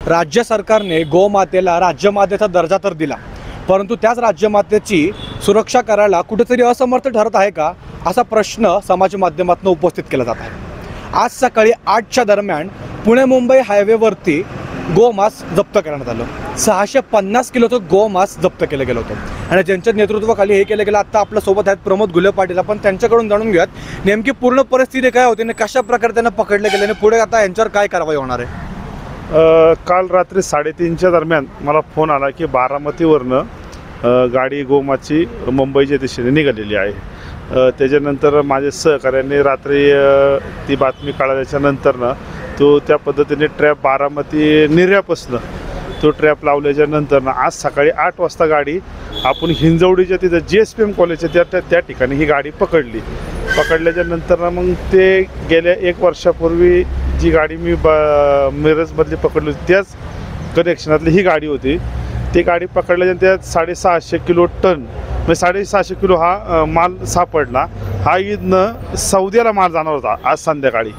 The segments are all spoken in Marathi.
राज्य सरकारने गोमातेला राज्यमातेचा दर्जा तर दिला, परंतु त्याच राज्यमातेची सुरक्षा करायला कुठेतरी असमर्थ ठरत आहे का, असा प्रश्न समाज माध्यमातून उपस्थित केला जात आहे। आज सकाळी 8च्या दरम्यान पुणे मुंबई हायवेवरती गोमांस जप्त करण्यात आलं। 650 किलोचं गोमांस जप्त केलं गेलं होतं आणि ज्यांच्या नेतृत्वाखाली हे केलं गेलं। आता आपल्या सोबत आहेत प्रमोद घुले पाटील, आपण त्यांच्याकडून जाणून घेऊयात नेमकी पूर्ण परिस्थिती काय होती आणि कशा प्रकारे त्यांना पकडले गेले आणि पुढे आता यांच्यावर काय कारवाई होणार आहे। काल रात्री 3:30च्या दरम्यान मला फोन आला की बारामतीवरनं गाडी गोमाची मुंबईच्या दिशेने निघालेली आहे। त्याच्यानंतर माझे सहकार्याने रात्री ती बातमी कळल्याच्यानंतरनं तो त्या पद्धतीने ट्रॅप बारामती निर्यापासनं तो ट्रॅप लावल्याच्या नंतरनं आज सकाळी 8 वाजता गाडी आपण हिंजवडीच्या तिथं JSPM कॉलेजच्या त्या ठिकाणी ही गाडी पकडल्याच्या नंतर मग ते गेल्या 1 वर्षापूर्वी जी गाडी मी मिरजमधली पकडली होती त्याच कनेक्शनातली ही गाडी होती। ती गाडी पकडल्याच्या त्यात 650 किलो टन म्हणजे 650 किलो हा माल सापडला। हा इथनं सौद्याला माल जाणार होता। आज संध्याकाळी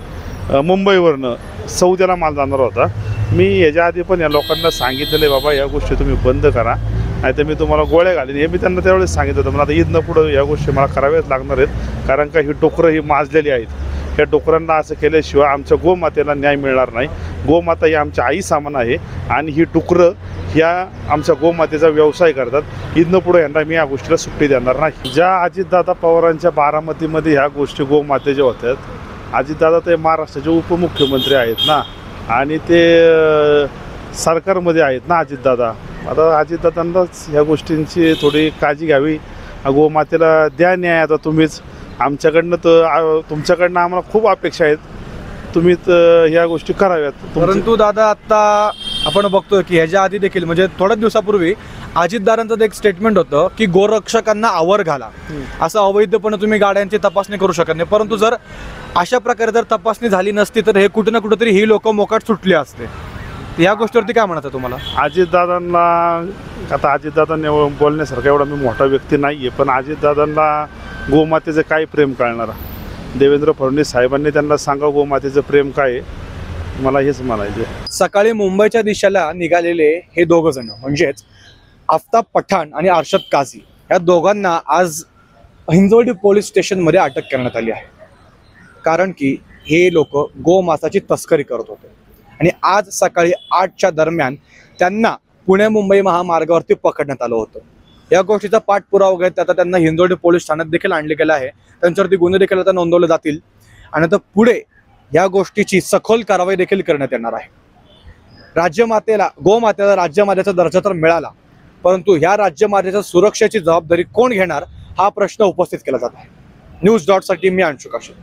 मुंबईवरनं सौद्याला माल जाणार होता। मी याच्या आधी पण या लोकांना सांगितलेलं आहे, बाबा या गोष्टी तुम्ही बंद करा, नाहीतर मी तुम्हाला गोळ्या घालीन, हे मी त्यांना त्यावेळेस सांगितलं होतं। पण आता इथनं पुढं या गोष्टी मला कराव्याच लागणार आहेत, कारण का ही डोकरं ही माजलेली आहेत। या डोकरांना असं केल्याशिवाय आमच्या गोमातेला न्याय मिळणार नाही। गोमाता ही आमच्या आई सामान आहे आणि ही डुकरं ह्या आमच्या गोमातेचा व्यवसाय करतात। इथनं पुढं यांना मी या गोष्टीला सुट्टी देणार नाही। ज्या अजितदादा पवारांच्या बारामतीमध्ये ह्या गोष्टी गोमातेच्या होत्यात, अजितदादा ते महाराष्ट्राचे उपमुख्यमंत्री आहेत ना, आणि ते सरकारमध्ये आहेत ना अजितदादा। आता अजितदादांनाच ह्या गोष्टींची थोडी काळजी घ्यावी। गोमातेला द्या न्याय। आता तुम्हीच आमच्याकडनं तर तुमच्याकडनं आम्हाला खूप अपेक्षा आहेत, तुम्ही ह्या गोष्टी कराव्यात। परंतु दादा आता आपण बघतोय की ह्याच्या आधी देखील म्हणजे थोड्याच दिवसापूर्वी अजितदादांचं एक स्टेटमेंट होतं की गोरक्षकांना आवर घाला, असं अवैधपणे तुम्ही गाड्यांची तपासणी करू शकत नाही। परंतु जर अशा प्रकारे जर तपासणी झाली नसती तर हे कुठे ना कुठेतरी ही लोक मोकाट सुटली असते। या गोष्टीवरती काय म्हणायचं तुम्हाला? अजितदादांना आता अजितदादांनी बोलण्यासारखा एवढा मी मोठा व्यक्ती नाही आहे, पण अजितदादांना गोमातेचं काय प्रेम कळणार? देवेंद्र फडणवीस साहेबांनी त्यांना सांगा गोमातेचं प्रेम काय आहे, मला हेच म्हणायचे। सकाळी मुंबईच्या दिशेला निघालेले हे दोघं जण म्हणजेच आफताब पठाण आणि अर्शद काझी या दोघांना आज हिंजवडी पोलीस स्टेशनमध्ये अटक करण्यात आली आहे, कारण की हे लोक गोमांसाची तस्करी करत होते आणि आज सकाळी 8च्या दरम्यान त्यांना पुणे मुंबई महामार्गावरती पकडण्यात आलं होतं। या गोष्टीचा पाठपुरावा घेत आता त्यांना हिंजवडी पोलीस ठाण्यात देखील आणले गेलं आहे। त्यांच्यावरती गुन्हे देखील आता नोंदवले जातील आणि आता पुढे या गोष्टीची सखोल कारवाई देखील करण्यात येणार आहे। गोमातेला राज्यमातेचा दर्जा तर मिळाला, परंतु ह्या राज्यमातेच्या सुरक्षेची जबाबदारी कोण घेणार हा प्रश्न उपस्थित केला जात आहे। न्यूज.साठी मी अंशुक काशीद।